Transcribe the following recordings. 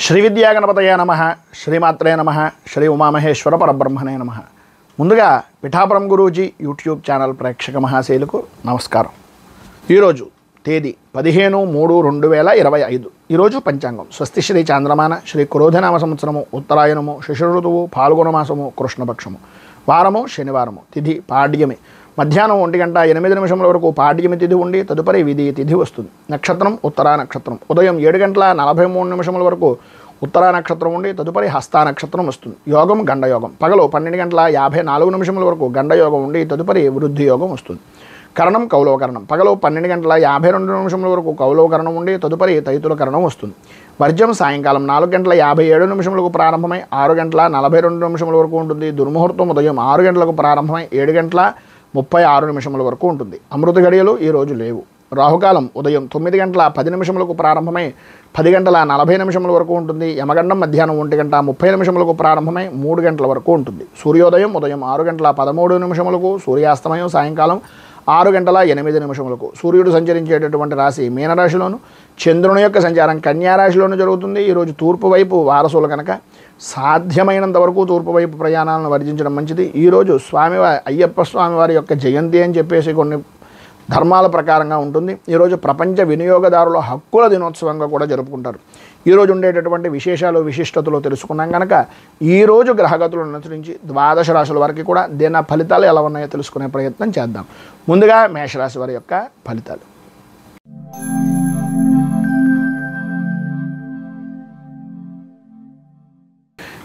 శ్రీ విద్యాగణపతయ నమః, శ్రీమాత్రే నమః, శ్రీ ఉమామహేశ్వర పరబ్రహ్మణే నమః. ముందుగా పిఠాపురం గురూజీ యూట్యూబ్ ఛానల్ ప్రేక్షక మహాశైలకు నమస్కారం. ఈరోజు తేదీ 15/3/2025. ఈరోజు పంచాంగం స్వస్తి శ్రీ చాంద్రమాన శ్రీ క్రోధనామ సంవత్సరము, ఉత్తరాయణము, శిశిర ఋతువు, ఫాల్గుణ మాసము, కృష్ణపక్షము, వారము శనివారము, తిథి పాడ్యమి. మధ్యాహ్నం 1:08 వరకు పాడ్యమి తిథి ఉండి తదుపరి విధి తిథి వస్తుంది. నక్షత్రం ఉత్తరా నక్షత్రం. ఉదయం 7:43 వరకు ఉత్తరా నక్షత్రం ఉండి తదుపరి హస్తా నక్షత్రం వస్తుంది. యోగం గండయోగం. పగలు 12:54 వరకు గండయోగం ఉండి తదుపరి వృద్ధి యోగం వస్తుంది. కరణం కౌలవకరణం. పగలు 12:52 వరకు కౌలవకరణం ఉండి తదుపరి తైతుల కరణం వస్తుంది. వర్జం సాయంకాలం 4:57 ప్రారంభమై 6:42 వరకు ఉంటుంది. దుర్ముహూర్తం ఉదయం 6 గంటలకు ప్రారంభమై 7:36 వరకు ఉంటుంది. అమృత గడియలు ఈరోజు లేవు. రాహుకాలం ఉదయం 9:10 ప్రారంభమై 10:40 వరకు ఉంటుంది. యమగండం మధ్యాహ్నం 1:30 ప్రారంభమై 3 గంటల వరకు ఉంటుంది. సూర్యోదయం ఉదయం 6:13 సూర్యాస్తమయం సాయంకాలం 6:08 సూర్యుడు సంచరించేటటువంటి రాశి మీనరాశిలోను, చంద్రుని యొక్క సంచారం కన్యారాశిలోను జరుగుతుంది. ఈరోజు తూర్పు వైపు వారసులు కనుక సాధ్యమైనంత వరకు తూర్పు వైపు ప్రయాణాలను వర్జించడం మంచిది. ఈరోజు అయ్యప్ప స్వామివారి యొక్క జయంతి అని చెప్పేసి కొన్ని ధర్మాల ప్రకారంగా ఉంటుంది. ఈరోజు ప్రపంచ వినియోగదారుల హక్కుల దినోత్సవంగా కూడా జరుపుకుంటారు. ఈరోజు ఉండేటటువంటి విశేషాలు విశిష్టతలు తెలుసుకున్నాం కనుక ఈరోజు గ్రహగతులను అనుసరించి 12 రాశుల వారికి కూడా దీని ఫలితాలు ఎలా ఉన్నాయో తెలుసుకునే ప్రయత్నం చేద్దాం. ముందుగా మేషరాశి వారి యొక్క ఫలితాలు.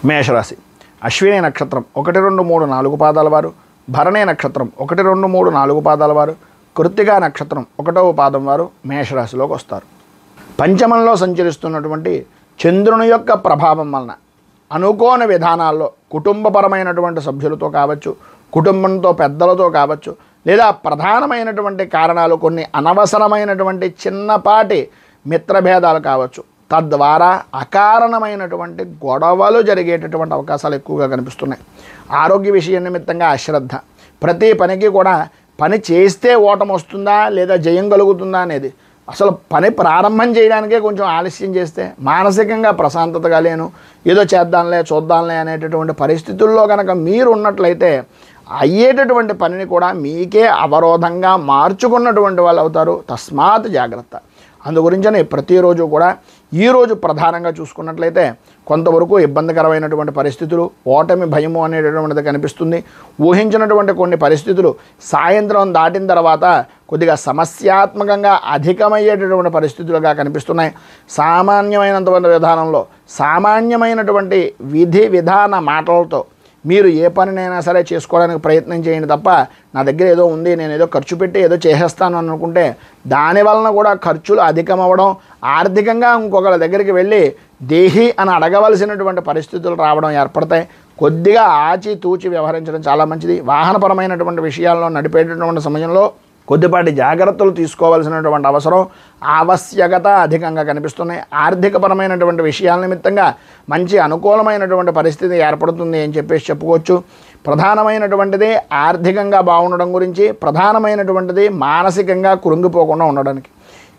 మేషరాశి. అశ్విని నక్షత్రం 1, 2, 3, 4 పాదాల వారు, భరణి నక్షత్రం 1, 2, 3, 4 పాదాల వారు, కృత్తికా నక్షత్రం 1వ పాదం వారు మేషరాశిలోకి వస్తారు. పంచమంలో సంచరిస్తున్నటువంటి చంద్రుని యొక్క ప్రభావం వలన అనుకోని విధానాల్లో కుటుంబపరమైనటువంటి సభ్యులతో కావచ్చు, కుటుంబంతో పెద్దలతో కావచ్చు, లేదా ప్రధానమైనటువంటి కారణాలు కొన్ని అనవసరమైనటువంటి చిన్నపాటి మిత్రభేదాలు కావచ్చు, తద్వారా అకారణమైనటువంటి గొడవలు జరిగేటటువంటి అవకాశాలు ఎక్కువగా కనిపిస్తున్నాయి. ఆరోగ్య విషయం నిమిత్తంగా అశ్రద్ధ. ప్రతి పనికి కూడా పని చేస్తే ఓటమి వస్తుందా లేదా జయం కలుగుతుందా అనేది అసలు పని ప్రారంభం చేయడానికే కొంచెం ఆలస్యం చేస్తే మానసికంగా ప్రశాంతతగా లేను, ఏదో చేద్దాంలే చూద్దాంలే అనేటటువంటి పరిస్థితుల్లో కనుక మీరు ఉన్నట్లయితే అయ్యేటటువంటి పనిని కూడా మీకే అవరోధంగా మార్చుకున్నటువంటి వాళ్ళు అవుతారు. తస్మాత్ జాగ్రత్త. అందుగురించని ప్రతిరోజు కూడా ఈరోజు ప్రధానంగా చూసుకున్నట్లయితే కొంతవరకు ఇబ్బందికరమైనటువంటి పరిస్థితులు, ఓటమి భయము అనేటటువంటిది కనిపిస్తుంది. ఊహించినటువంటి కొన్ని పరిస్థితులు సాయంత్రం దాటిన తర్వాత కొద్దిగా సమస్యాత్మకంగా అధికమయ్యేటటువంటి పరిస్థితులుగా కనిపిస్తున్నాయి. సామాన్యమైనటువంటి విధానంలో సామాన్యమైనటువంటి విధి విధాన మాటలతో మీరు ఏ పనినైనా సరే చేసుకోవడానికి ప్రయత్నం చేయండి తప్ప నా దగ్గర ఏదో ఉంది నేను ఏదో ఖర్చు పెట్టి ఏదో చేసేస్తాను అనుకుంటే దాని వలన కూడా ఖర్చులు అధికమవ్వడం, ఆర్థికంగా ఇంకొకరి దగ్గరికి వెళ్ళి దేహి అని అడగవలసినటువంటి పరిస్థితులు రావడం ఏర్పడతాయి. కొద్దిగా ఆచితూచి వ్యవహరించడం చాలా మంచిది. వాహనపరమైనటువంటి విషయాల్లో నడిపేటటువంటి సమయంలో కొద్దిపాటి జాగ్రత్తలు తీసుకోవాల్సినటువంటి ఆవశ్యకత అధికంగా కనిపిస్తున్నాయి. ఆర్థికపరమైనటువంటి విషయాల నిమిత్తంగా మంచి అనుకూలమైనటువంటి పరిస్థితి ఏర్పడుతుంది అని చెప్పేసి చెప్పుకోవచ్చు. ప్రధానమైనటువంటిది ఆర్థికంగా బాగుండడం గురించి, ప్రధానమైనటువంటిది మానసికంగా కృంగిపోకుండా ఉండడానికి.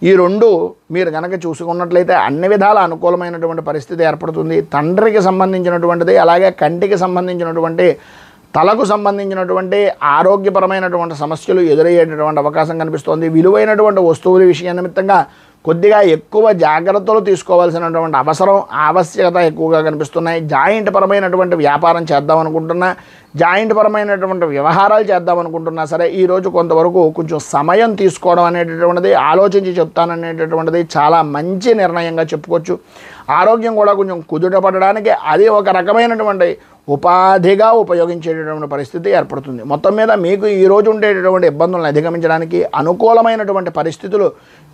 ఈ రెండు మీరు కనుక చూసుకున్నట్లయితే అన్ని విధాల అనుకూలమైనటువంటి పరిస్థితి ఏర్పడుతుంది. తండ్రికి సంబంధించినటువంటిది, అలాగే కంటికి సంబంధించినటువంటి, తలకు సంబంధించినటువంటి ఆరోగ్యపరమైనటువంటి సమస్యలు ఎదురయ్యేటటువంటి అవకాశం కనిపిస్తోంది. విలువైనటువంటి వస్తువుల విషయం నిమిత్తంగా కొద్దిగా ఎక్కువ జాగ్రత్తలు తీసుకోవాల్సినటువంటి ఆవశ్యకత ఎక్కువగా కనిపిస్తున్నాయి. జాయింట్ పరమైనటువంటి వ్యాపారం చేద్దామనుకుంటున్నా, జాయింట్ పరమైనటువంటి వ్యవహారాలు చేద్దామనుకుంటున్నా సరే ఈరోజు కొంతవరకు కొంచెం సమయం తీసుకోవడం అనేటటువంటిది, ఆలోచించి చెప్తాననేటటువంటిది చాలా మంచి నిర్ణయంగా చెప్పుకోవచ్చు. ఆరోగ్యం కూడా కొంచెం కుదుటపడడానికి అది ఒక రకమైనటువంటి ఉపాధిగా ఉపయోగించేటటువంటి పరిస్థితి ఏర్పడుతుంది. మొత్తం మీద మీకు ఈరోజు ఉండేటటువంటి ఇబ్బందులను అధిగమించడానికి, అనుకూలమైనటువంటి పరిస్థితులు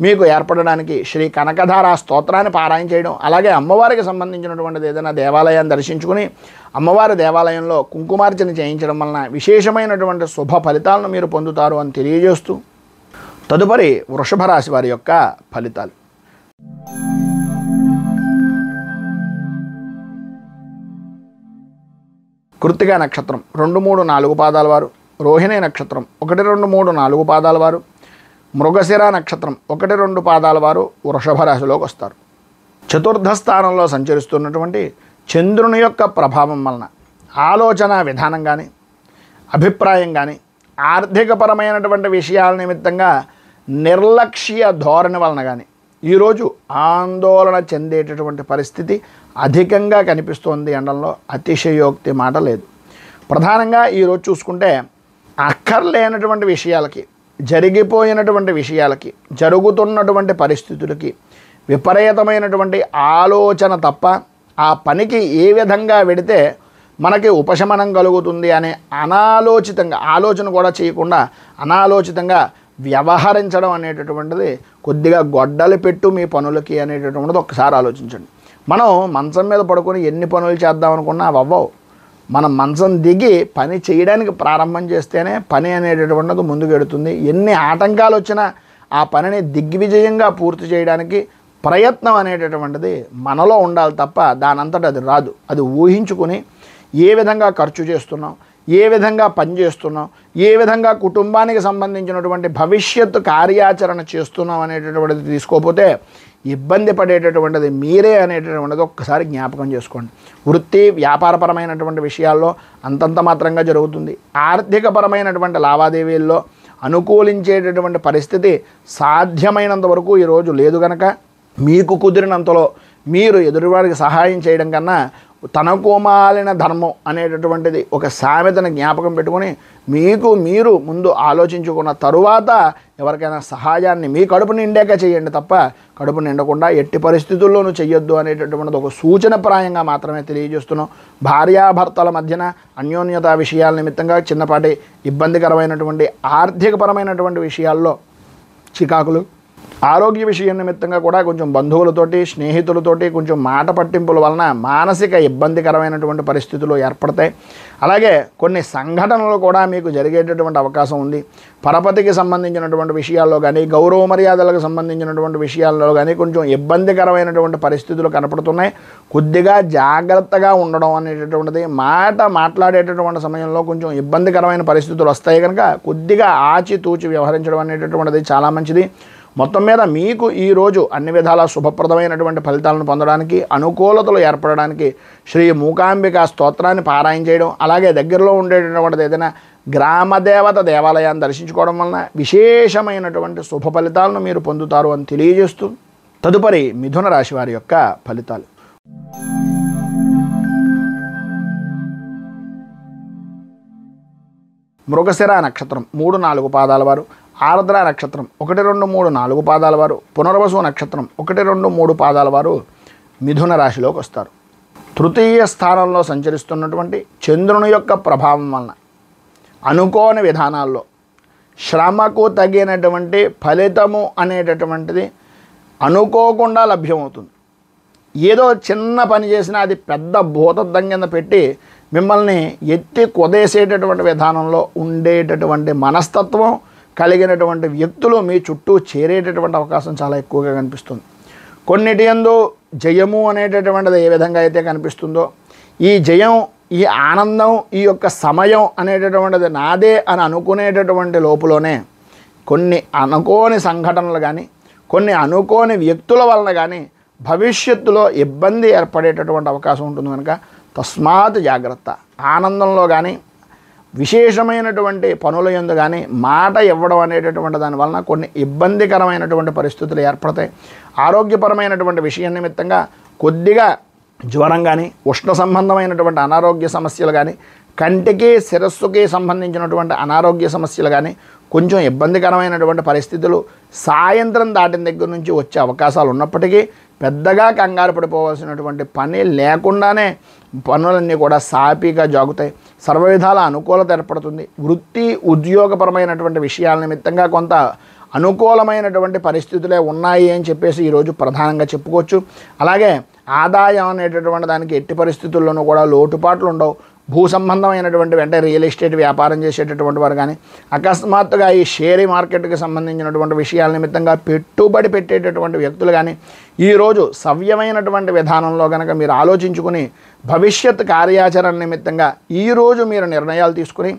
మీకు ఏర్పడడానికి శ్రీ కనకధార స్తోత్రాన్ని పారాయణ చేయడం, అలాగే అమ్మవారికి సంబంధించినటువంటిది ఏదైనా దేవాలయాన్ని దర్శించుకుని అమ్మవారి దేవాలయంలో కుంకుమార్చన చేయించడం వలన విశేషమైనటువంటి శుభ ఫలితాలను మీరు పొందుతారు అని తెలియజేస్తూ తదుపరి వృషభ రాశి వారి యొక్క ఫలితాలు. కృత్తికా నక్షత్రం 2, 3, 4 పాదాల వారు, రోహిణి నక్షత్రం 1, 2, 3, 4 పాదాల వారు, మృగశిర నక్షత్రం 1, 2 పాదాల వారు వృషభ రాశిలోకి వస్తారు. చతుర్థ స్థానంలో సంచరిస్తున్నటువంటి చంద్రుని యొక్క ప్రభావం వలన ఆలోచన విధానం కానీ, అభిప్రాయం కానీ, ఆర్థికపరమైనటువంటి విషయాల నిమిత్తంగా నిర్లక్ష్య ధోరణి వలన కానీ ఈరోజు ఆందోళన చెందేటటువంటి పరిస్థితి అధికంగా కనిపిస్తోంది అనడంలో అతిశయోక్తి మాట లేదు. ప్రధానంగా ఈరోజు చూసుకుంటే అక్కర్లేనటువంటి విషయాలకి, జరిగిపోయినటువంటి విషయాలకి, జరుగుతున్నటువంటి పరిస్థితులకి విపరీతమైనటువంటి ఆలోచన తప్ప ఆ పనికి ఏ విధంగా వెడితే మనకి ఉపశమనం కలుగుతుంది అనే అనాలోచితంగా, ఆలోచన కూడా చేయకుండా అనాలోచితంగా వ్యవహరించడం అనేటటువంటిది కొద్దిగా గొడ్డలి పెట్టు మీ పనులకి అనేటటువంటిది ఒకసారి ఆలోచించండి. మనం మంచం మీద పడుకొని ఎన్ని పనులు చేద్దాం అనుకున్నా అవి అవ్వవు. మనం మంచం దిగి పని చేయడానికి ప్రారంభం చేస్తేనే పని అనేటటువంటిది ముందుకు ఎడుతుంది. ఎన్ని ఆటంకాలు వచ్చినా ఆ పనిని దిగ్విజయంగా పూర్తి చేయడానికి ప్రయత్నం అనేటటువంటిది మనలో ఉండాలి తప్ప దానంతట అది రాదు. అది ఊహించుకుని ఏ విధంగా ఖర్చు చేస్తున్నాం, ఏ విధంగా పని చేస్తున్నాం, ఏ విధంగా కుటుంబానికి సంబంధించినటువంటి భవిష్యత్తు కార్యాచరణ చేస్తున్నాం అనేటటువంటిది తీసుకోకపోతే ఇబ్బంది పడేటటువంటిది మీరే అనేటటువంటిది ఒక్కసారి జ్ఞాపకం చేసుకోండి. వృత్తి వ్యాపారపరమైనటువంటి విషయాల్లో అంతంత మాత్రంగా జరుగుతుంది. ఆర్థికపరమైనటువంటి లావాదేవీల్లో అనుకూలించేటటువంటి పరిస్థితి సాధ్యమైనంత వరకు ఈరోజు లేదు కనుక మీకు కుదిరినంతలో మీరు ఎదుటివారికి సహాయం చేయడం కన్నా తనకు మాలిన ధర్మం అనేటటువంటిది ఒక సామెతను జ్ఞాపకం పెట్టుకొని మీకు మీరు ముందు ఆలోచించుకున్న తరువాత ఎవరికైనా సహాయాన్ని మీ కడుపు నిండాక చేయండి తప్ప కడుపు నిండకుండా ఎట్టి పరిస్థితుల్లోనూ చెయ్యొద్దు అనేటటువంటిది ఒక సూచనప్రాయంగా మాత్రమే తెలియజేస్తున్నాం. భార్యాభర్తల మధ్యన అన్యోన్యత విషయాల నిమిత్తంగా చిన్నపాటి ఇబ్బందికరమైనటువంటి ఆర్థికపరమైనటువంటి విషయాల్లో చికాకులు, ఆరోగ్య విషయం నిమిత్తంగా కూడా కొంచెం బంధువులతోటి, స్నేహితులతోటి కొంచెం మాట పట్టింపుల వలన మానసిక ఇబ్బందికరమైనటువంటి పరిస్థితులు ఏర్పడతాయి. అలాగే కొన్ని సంఘటనలు కూడా మీకు జరిగేటటువంటి అవకాశం ఉంది. పరపతికి సంబంధించినటువంటి విషయాల్లో కానీ, గౌరవ మర్యాదలకు సంబంధించినటువంటి విషయాల్లో కానీ కొంచెం ఇబ్బందికరమైనటువంటి పరిస్థితులు కనపడుతున్నాయి. కొద్దిగా జాగ్రత్తగా ఉండడం అనేటటువంటిది, మాట్లాడేటటువంటి సమయంలో కొంచెం ఇబ్బందికరమైన పరిస్థితులు వస్తాయి కనుక కొద్దిగా ఆచితూచి వ్యవహరించడం అనేటటువంటిది చాలా మంచిది. మొత్తం మీద మీకు ఈరోజు అన్ని విధాల శుభప్రదమైనటువంటి ఫలితాలను పొందడానికి, అనుకూలతలు ఏర్పడడానికి శ్రీ మూకాంబిక స్తోత్రాన్ని పారాయణ చేయడం, అలాగే దగ్గరలో ఉండేటటువంటిది ఏదైనా గ్రామదేవత దేవాలయాన్ని దర్శించుకోవడం వలన విశేషమైనటువంటి శుభ ఫలితాలను మీరు పొందుతారు అని తెలియజేస్తూ తదుపరి మిథున రాశి వారి యొక్క ఫలితాలు. మృగశిర నక్షత్రం 3-4 పాదాల వారు, ఆర్ద్ర నక్షత్రం 1, 2, 3, 4 పాదాల వారు, పునర్వసు నక్షత్రం 1, 2, 3 పాదాల వారు మిథున రాశిలోకి వస్తారు. తృతీయ స్థానంలో సంచరిస్తున్నటువంటి చంద్రుని యొక్క ప్రభావం వలన అనుకోని విధానాల్లో శ్రమకు తగినటువంటి ఫలితము అనేటటువంటిది అనుకోకుండా లభ్యమవుతుంది. ఏదో చిన్న పని చేసినా అది పెద్ద భూతద్దం కింద పెట్టి మిమ్మల్ని ఎత్తి కొదేసేటటువంటి విధానంలో ఉండేటటువంటి మనస్తత్వం కలిగినటువంటి వ్యక్తులు మీ చుట్టూ చేరేటటువంటి అవకాశం చాలా ఎక్కువగా కనిపిస్తుంది. కొన్నిటి యందు జయము అనేటటువంటిది ఏ విధంగా అయితే కనిపిస్తుందో, ఈ జయం, ఈ ఆనందం, ఈ యొక్క సమయం అనేటటువంటిది నాదే అని అనుకునేటటువంటి లోపులోనే కొన్ని అనుకోని సంఘటనలు కానీ, కొన్ని అనుకోని వ్యక్తుల వలన కానీ భవిష్యత్తులో ఇబ్బంది ఏర్పడేటటువంటి అవకాశం ఉంటుంది కనుక తస్మాత్ జాగ్రత్త. ఆనందంలో కానీ, విశేషమైనటువంటి పనుల యందు కానీ మాట ఇవ్వడం అనేటటువంటి దాని వలన కొన్ని ఇబ్బందికరమైనటువంటి పరిస్థితులు ఏర్పడతాయి. ఆరోగ్యపరమైనటువంటి విషయం నిమిత్తంగా కొద్దిగా జ్వరం కానీ, ఉష్ణ సంబంధమైనటువంటి అనారోగ్య సమస్యలు కానీ, కంటికి శిరస్సుకి సంబంధించినటువంటి అనారోగ్య సమస్యలు కానీ, కొంచెం ఇబ్బందికరమైనటువంటి పరిస్థితులు సాయంత్రం దాటిన దగ్గర నుంచి వచ్చే అవకాశాలు ఉన్నప్పటికీ పెద్దగా కంగారు పడిపోవాల్సినటువంటి పని లేకుండానే పనులన్నీ కూడా సాఫీగా జాగుతాయి. సర్వవిధాల అనుకూలత ఏర్పడుతుంది. వృత్తి ఉద్యోగపరమైనటువంటి విషయాల నిమిత్తంగా కొంత అనుకూలమైనటువంటి పరిస్థితులే ఉన్నాయి అని చెప్పేసి ఈరోజు ప్రధానంగా చెప్పుకోవచ్చు. అలాగే ఆదాయం అనేటటువంటి దానికి ఎట్టి పరిస్థితుల్లోనూ కూడా లోటుపాట్లు ఉండవు. భూ సంబంధమైనటువంటి అంటే రియల్ ఎస్టేట్ వ్యాపారం చేసేటటువంటి వారు కానీ, అకస్మాత్తుగా ఈ షేర్ మార్కెట్కి సంబంధించినటువంటి విషయాల నిమిత్తంగా పెట్టుబడి పెట్టేటటువంటి వ్యక్తులు కానీ ఈరోజు సవ్యమైనటువంటి విధానంలో కనుక మీరు ఆలోచించుకుని భవిష్యత్ కార్యాచరణ నిమిత్తంగా ఈరోజు మీరు నిర్ణయాలు తీసుకుని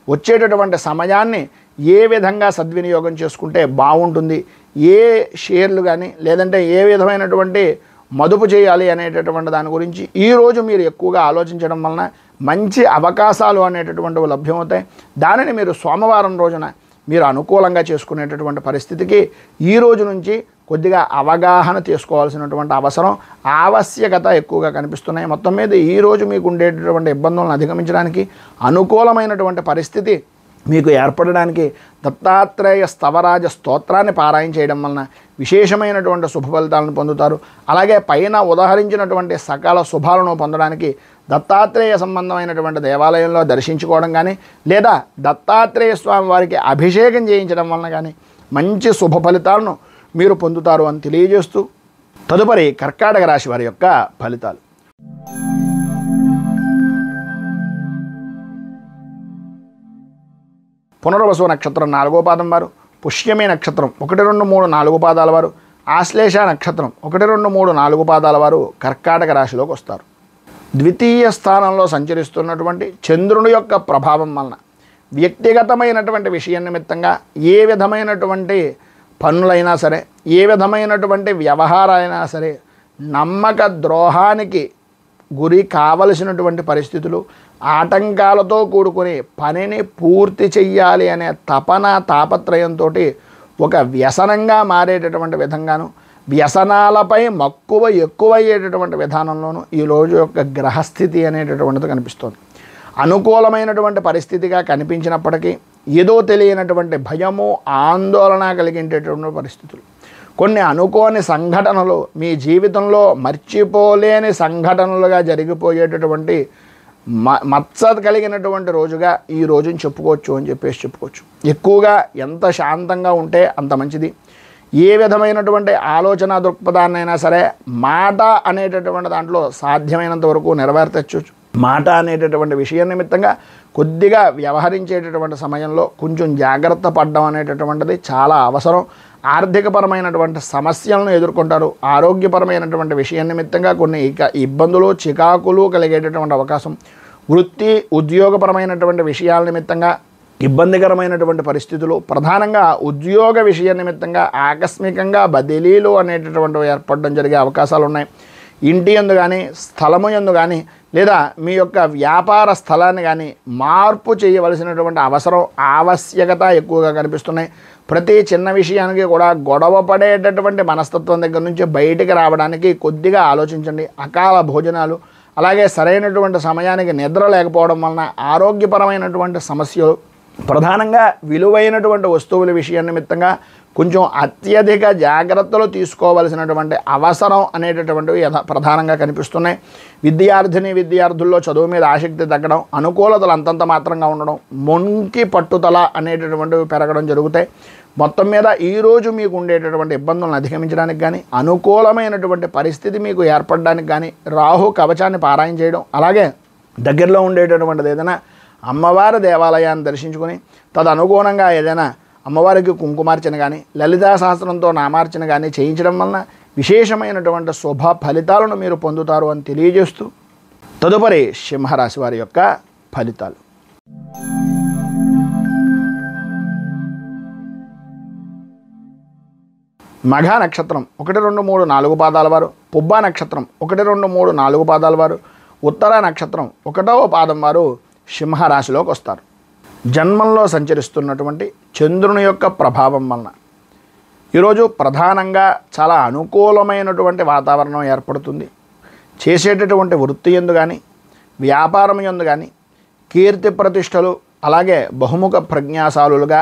వచ్చేటటువంటి సమయాన్ని ఏ విధంగా సద్వినియోగం చేసుకుంటే బాగుంటుంది, ఏ షేర్లు కానీ లేదంటే ఏ విధమైనటువంటి మదుపు చేయాలి అనేటటువంటి దాని గురించి ఈరోజు మీరు ఎక్కువగా ఆలోచించడం వలన మంచి అవకాశాలు అనేటటువంటివి లభ్యమవుతాయి. దానిని మీరు సోమవారం రోజున మీరు అనుకూలంగా చేసుకునేటటువంటి పరిస్థితికి ఈ రోజు నుంచి కొద్దిగా అవగాహన తీసుకోవాల్సినటువంటి అవసరం ఆవశ్యకత ఎక్కువగా కనిపిస్తున్నాయి. మొత్తం మీద ఈరోజు మీకు ఉండేటటువంటి ఇబ్బందులను అధిగమించడానికి అనుకూలమైనటువంటి పరిస్థితి మీకు ఏర్పడడానికి దత్తాత్రేయ స్తవరాజ స్తోత్రాన్ని పారాయణ చేయడం వలన విశేషమైనటువంటి శుభ ఫలితాలను పొందుతారు. అలాగే పైన ఉదాహరించినటువంటి సకల శుభాలను పొందడానికి దత్తాత్రేయ సంబంధమైనటువంటి దేవాలయంలో దర్శించుకోవడం కానీ లేదా దత్తాత్రేయ స్వామి వారికి అభిషేకం చేయించడం వలన కానీ మంచి శుభ ఫలితాలను మీరు పొందుతారు అని తెలియజేస్తూ తదుపరి కర్కాటక రాశి వారి యొక్క ఫలితాలు. పునర్వసు నక్షత్రం 4వ పాదం వారు, పుష్యమి నక్షత్రం 1, 2, 3, 4 పాదాల వారు, ఆశ్లేష నక్షత్రం 1, 2, 3, 4 పాదాల వారు కర్కాటక రాశిలోకి వస్తారు. ద్వితీయ స్థానంలో సంచరిస్తున్నటువంటి చంద్రుని యొక్క ప్రభావం వలన వ్యక్తిగతమైనటువంటి విషయం నిమిత్తంగా ఏ విధమైనటువంటి పనులైనా సరే, ఏ విధమైనటువంటి వ్యవహారాలైనా సరే నమ్మక ద్రోహానికి గురి కావలసినటువంటి పరిస్థితులు, ఆటంకాలతో కూడుకుని పనిని పూర్తి చెయ్యాలి అనే తపన తాపత్రయంతో ఒక వ్యసనంగా మారేటటువంటి విధంగాను, వ్యసనాలపై మక్కువ ఎక్కువయ్యేటటువంటి విధానంలోనూ ఈ రోజు యొక్క గ్రహస్థితి అనేటటువంటిది కనిపిస్తుంది. అనుకూలమైనటువంటి పరిస్థితిగా కనిపించినప్పటికీ ఏదో తెలియనటువంటి భయము, ఆందోళన కలిగేటటువంటి పరిస్థితులు, కొన్ని అనుకోని సంఘటనలు మీ జీవితంలో మర్చిపోలేని సంఘటనలుగా జరిగిపోయేటటువంటి మత్స కలిగినటువంటి రోజుగా ఈ రోజుని చెప్పుకోవచ్చు అని చెప్పుకోవచ్చు. ఎక్కువగా ఎంత శాంతంగా ఉంటే అంత మంచిది. ఏ విధమైనటువంటి ఆలోచన దృక్పథాన్నైనా సరే మాట అనేటటువంటి దాంట్లో సాధ్యమైనంత వరకు నెరవేర్చచ్చు. మాట అనేటటువంటి విషయం నిమిత్తంగా కొద్దిగా వ్యవహరించేటటువంటి సమయంలో కొంచెం జాగ్రత్త పడడం అనేటటువంటిది చాలా అవసరం. ఆర్థికపరమైనటువంటి సమస్యలను ఎదుర్కొంటారు. ఆరోగ్యపరమైనటువంటి విషయం నిమిత్తంగా కొన్ని ఇబ్బందులు, చికాకులు కలిగేటటువంటి అవకాశం, వృత్తి ఉద్యోగపరమైనటువంటి విషయాల నిమిత్తంగా ఇబ్బందికరమైనటువంటి పరిస్థితులు, ప్రధానంగా ఉద్యోగ విషయ నిమిత్తంగా ఆకస్మికంగా బదిలీలు అనేటటువంటివి ఏర్పడడం జరిగే అవకాశాలు ఉన్నాయి. ఇంటి యందు కానీ స్థలము యందు కానీ లేదా మీ యొక్క వ్యాపార స్థలాన్ని కానీ మార్పు చేయవలసినటువంటి అవసరం, ఆవశ్యకత ఎక్కువగా కనిపిస్తున్నాయి. ప్రతి చిన్న విషయానికి కూడా గొడవ పడేటటువంటి మనస్తత్వం దగ్గర నుంచి బయటికి రావడానికి కొద్దిగా ఆలోచించండి. అకాల భోజనాలు, అలాగే సరైనటువంటి సమయానికి నిద్ర లేకపోవడం వలన ఆరోగ్యపరమైనటువంటి సమస్యలు, ప్రధానంగా విలువైనటువంటి వస్తువుల విషయం నిమిత్తంగా కొంచెం అత్యధిక జాగ్రత్తలు తీసుకోవలసినటువంటి అవసరం అనేటటువంటివి ప్రధానంగా కనిపిస్తున్నాయి. విద్యార్థుల్లో చదువు మీద ఆసక్తి తగ్గడం, అనుకూలతలు అంతంత మాత్రంగా ఉండడం, మొంకి పట్టుదల అనేటటువంటివి పెరగడం జరుగుతాయి. మొత్తం మీద ఈరోజు మీకు ఉండేటటువంటి ఇబ్బందులను అధిగమించడానికి కానీ, అనుకూలమైనటువంటి పరిస్థితి మీకు ఏర్పడడానికి కానీ రాహు కవచాన్ని పారాయణ చేయడం, అలాగే దగ్గరలో ఉండేటటువంటిది ఏదైనా అమ్మవారి దేవాలయాన్ని దర్శించుకొని తదనుగుణంగా ఏదైనా అమ్మవారికి కుంకుమార్చన కానీ లలితా సహస్రంతో నామార్చన కానీ చేయించడం వలన విశేషమైనటువంటి శుభ ఫలితాలను మీరు పొందుతారు అని తెలియజేస్తూ తదుపరి సింహరాశి వారి యొక్క ఫలితాలు. మఘ నక్షత్రం 1, 2, 3, 4 పాదాల వారు, పుబ్బ నక్షత్రం 1, 2, 3, 4 పాదాల వారు, ఉత్తర నక్షత్రం 1వ పాదం వారు సింహరాశిలోకి వస్తారు. జన్మంలో సంచరిస్తున్నటువంటి చంద్రుని యొక్క ప్రభావం వలన ఈరోజు ప్రధానంగా చాలా అనుకూలమైనటువంటి వాతావరణం ఏర్పడుతుంది. చేసేటటువంటి వృత్తి యందు కానీ వ్యాపారం యందు కానీ కీర్తి ప్రతిష్టలు, అలాగే బహుముఖ ప్రజ్ఞాశాలులుగా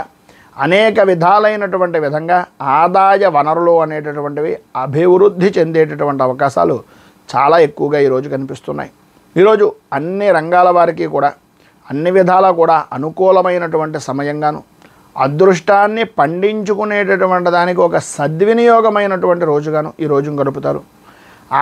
అనేక విధాలైనటువంటి విధంగా ఆదాయ వనరులు అనేటటువంటివి అభివృద్ధి చెందేటటువంటి అవకాశాలు చాలా ఎక్కువగా ఈరోజు కనిపిస్తున్నాయి. ఈరోజు అన్ని రంగాల వారికి కూడా అన్ని విధాలా కూడా అనుకూలమైనటువంటి సమయంగాను, అదృష్టాన్ని పండించుకునేటటువంటి దానికి ఒక సద్వినియోగమైనటువంటి రోజుగాను ఈ రోజును గడుపుతారు.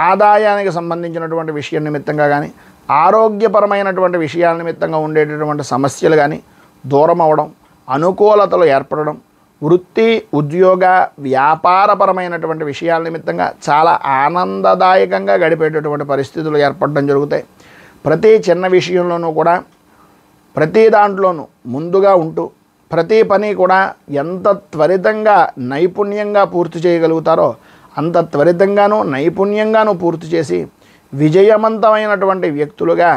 ఆదాయానికి సంబంధించినటువంటి విషయం నిమిత్తంగా కానీ, ఆరోగ్యపరమైనటువంటి విషయాల నిమిత్తంగా ఉండేటటువంటి సమస్యలు కానీ దూరం అవ్వడం, అనుకూలతలు ఏర్పడడం, వృత్తి ఉద్యోగ వ్యాపారపరమైనటువంటి విషయాల నిమిత్తంగా చాలా ఆనందదాయకంగా గడిపేటటువంటి పరిస్థితులు ఏర్పడడం జరుగుతాయి. ప్రతి చిన్న విషయంలోనూ కూడా ప్రతి దాంట్లోనూ ముందుగా ఉంటూ ప్రతి పని కూడా ఎంత త్వరితంగా నైపుణ్యంగా పూర్తి చేయగలుగుతారో అంత త్వరితంగానూ నైపుణ్యంగానూ పూర్తి చేసి విజయవంతమైనటువంటి వ్యక్తులుగా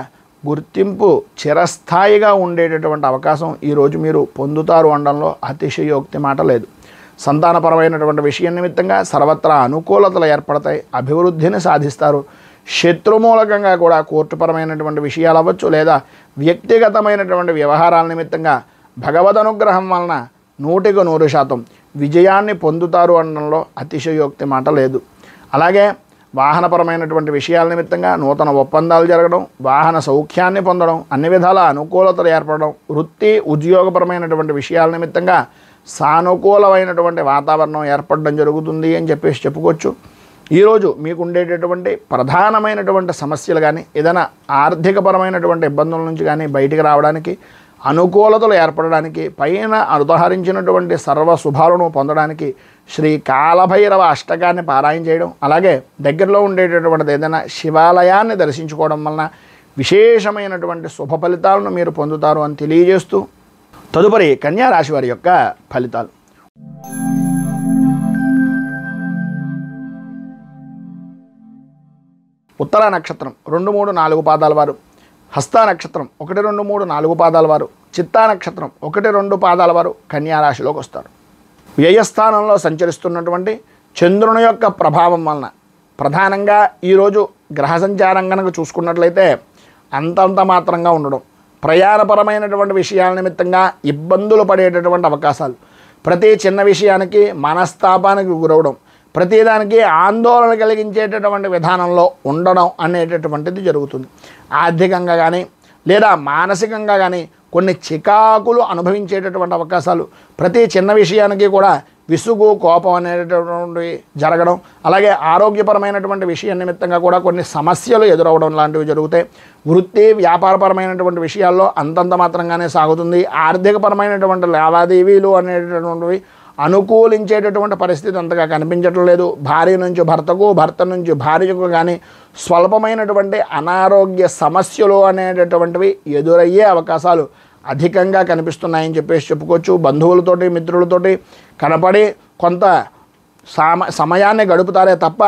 గుర్తింపు చిరస్థాయిగా ఉండేటటువంటి అవకాశం ఈరోజు మీరు పొందుతారు అనడంలో అతిశయోక్తి మాట లేదు. సంతానపరమైనటువంటి విషయం నిమిత్తంగా సర్వత్రా అనుకూలతలు ఏర్పడతాయి, అభివృద్ధిని సాధిస్తారు. శత్రుమూలకంగా కూడా కోర్టుపరమైనటువంటి విషయాలు అవ్వచ్చు, లేదా వ్యక్తిగతమైనటువంటి వ్యవహారాల నిమిత్తంగా భగవద్ అనుగ్రహం వలన 100% విజయాన్ని పొందుతారు అనడంలో అతిశయోక్తి మాట లేదు. అలాగే వాహనపరమైనటువంటి విషయాల నిమిత్తంగా నూతన ఒప్పందాలు జరగడం, వాహన సౌఖ్యాన్ని పొందడం, అన్ని విధాల అనుకూలతలు ఏర్పడడం, వృత్తి ఉద్యోగపరమైనటువంటి విషయాల నిమిత్తంగా సానుకూలమైనటువంటి వాతావరణం ఏర్పడడం జరుగుతుంది అని చెప్పేసి చెప్పుకోవచ్చు. ఈరోజు మీకు ఉండేటటువంటి ప్రధానమైనటువంటి సమస్యలు కానీ ఏదైనా ఆర్థికపరమైనటువంటి ఇబ్బందుల నుంచి కానీ బయటికి రావడానికి, అనుకూలతలు ఏర్పడడానికి, పైన ఉదహరించినటువంటి సర్వ శుభాలను పొందడానికి శ్రీ కాలభైరవ అష్టకాన్ని పారాయణ చేయడం, అలాగే దగ్గరలో ఉండేటటువంటిది ఏదైనా శివాలయాన్ని దర్శించుకోవడం వలన విశేషమైనటువంటి శుభ ఫలితాలను మీరు పొందుతారు అని తెలియజేస్తూ తదుపరి కన్యా రాశి వారి యొక్క ఫలితాలు. ఉత్తర నక్షత్రం 2, 3, 4 పాదాల వారు, హస్త నక్షత్రం 1, 2, 3, 4 పాదాల వారు, చిత్తా నక్షత్రం 1, 2 పాదాల వారు కన్యా రాశిలోకి వస్తారు. వ్యయస్థానంలో సంచరిస్తున్నటువంటి చంద్రుని యొక్క ప్రభావం వలన ప్రధానంగా ఈరోజు గ్రహ సంచారం కనుక చూసుకున్నట్లయితే అంతంత మాత్రంగా ఉండడం, ప్రయాణపరమైనటువంటి విషయాల నిమిత్తంగా ఇబ్బందులు పడేటటువంటి అవకాశాలు, ప్రతి చిన్న విషయానికి మనస్తాపానికి గురవడం, ప్రతిదానికి ఆందోళన కలిగించేటటువంటి విధానంలో ఉండడం అనేటటువంటిది జరుగుతుంది. ఆర్థికంగా కానీ లేదా మానసికంగా కానీ కొన్ని చికాకులు అనుభవించేటటువంటి అవకాశాలు, ప్రతి చిన్న విషయానికి కూడా విసుగు కోపం అనేటటువంటివి జరగడం, అలాగే ఆరోగ్యపరమైనటువంటి విషయం నిమిత్తంగా కూడా కొన్ని సమస్యలు ఎదురవడం లాంటివి జరుగుతాయి. వృత్తి వ్యాపారపరమైనటువంటి విషయాల్లో అంతంత మాత్రంగానే సాగుతుంది. ఆర్థికపరమైనటువంటి లావాదేవీలు అనేటటువంటివి అనుకూలించేటటువంటి పరిస్థితి అంతగా కనిపించటం లేదు. భార్య నుంచి భర్తకు, భర్త నుంచి భార్యకు కానీ స్వల్పమైనటువంటి అనారోగ్య సమస్యలు అనేటటువంటివి ఎదురయ్యే అవకాశాలు అధికంగా కనిపిస్తున్నాయని చెప్పేసి చెప్పుకోవచ్చు. బంధువులతోటి మిత్రులతోటి కనపడి కొంత సమయాన్ని గడుపుతారే తప్ప